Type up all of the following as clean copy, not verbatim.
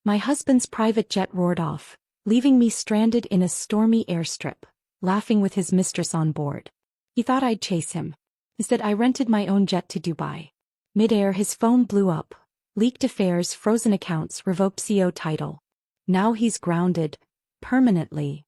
My husband's private jet roared off, leaving me stranded in a stormy airstrip, laughing with his mistress on board. He thought I'd chase him. Instead, I rented my own jet to Dubai. Mid-air, his phone blew up. Leaked affairs, frozen accounts, revoked CEO title. Now he's grounded. Permanently.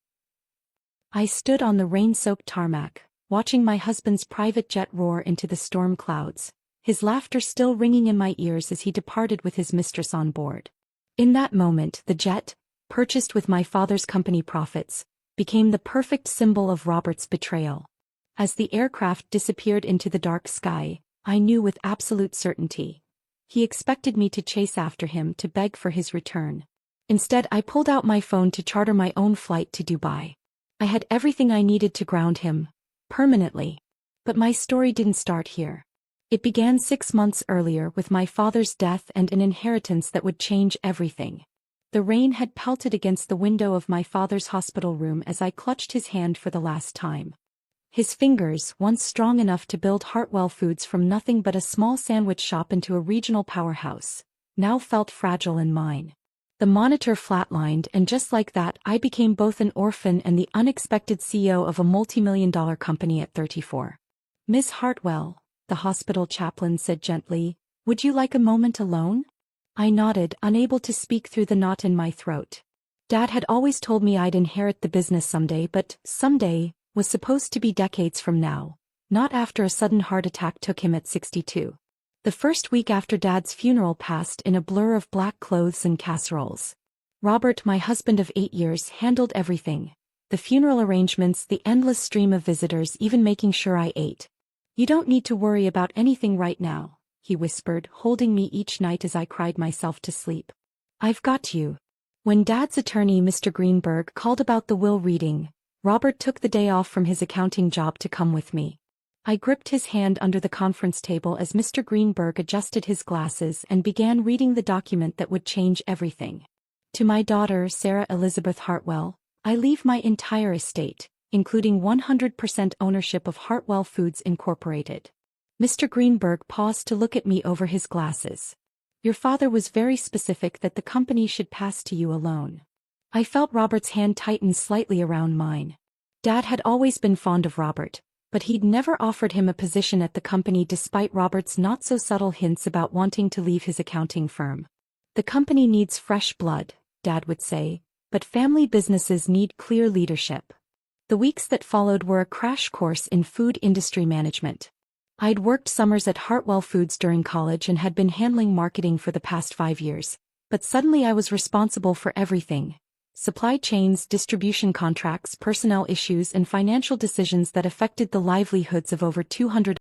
I stood on the rain-soaked tarmac, watching my husband's private jet roar into the storm clouds, his laughter still ringing in my ears as he departed with his mistress on board. In that moment, the jet, purchased with my father's company profits, became the perfect symbol of Robert's betrayal. As the aircraft disappeared into the dark sky, I knew with absolute certainty. He expected me to chase after him to beg for his return. Instead, I pulled out my phone to charter my own flight to Dubai. I had everything I needed to ground him, permanently. But my story didn't start here. It began 6 months earlier with my father's death and an inheritance that would change everything. The rain had pelted against the window of my father's hospital room as I clutched his hand for the last time. His fingers, once strong enough to build Hartwell Foods from nothing but a small sandwich shop into a regional powerhouse, now felt fragile in mine. The monitor flatlined, and just like that, I became both an orphan and the unexpected CEO of a multi-million-dollar company at 34. "Miss Hartwell," the hospital chaplain said gently, "would you like a moment alone?" I nodded, unable to speak through the knot in my throat. Dad had always told me I'd inherit the business someday, but someday was supposed to be decades from now, not after a sudden heart attack took him at 62. The first week after Dad's funeral passed in a blur of black clothes and casseroles. Robert, my husband of 8 years, handled everything. The funeral arrangements, the endless stream of visitors, even making sure I ate. "You don't need to worry about anything right now," he whispered, holding me each night as I cried myself to sleep. "I've got you." When Dad's attorney, Mr. Greenberg, called about the will reading, Robert took the day off from his accounting job to come with me. I gripped his hand under the conference table as Mr. Greenberg adjusted his glasses and began reading the document that would change everything. "To my daughter, Sarah Elizabeth Hartwell, I leave my entire estate, including 100% ownership of Hartwell Foods Incorporated." Mr. Greenberg paused to look at me over his glasses. "Your father was very specific that the company should pass to you alone." I felt Robert's hand tighten slightly around mine. Dad had always been fond of Robert, but he'd never offered him a position at the company despite Robert's not-so-subtle hints about wanting to leave his accounting firm. "The company needs fresh blood," Dad would say, "but family businesses need clear leadership." The weeks that followed were a crash course in food industry management. I'd worked summers at Hartwell Foods during college and had been handling marketing for the past 5 years, but suddenly I was responsible for everything: supply chains, distribution contracts, personnel issues, and financial decisions that affected the livelihoods of over 200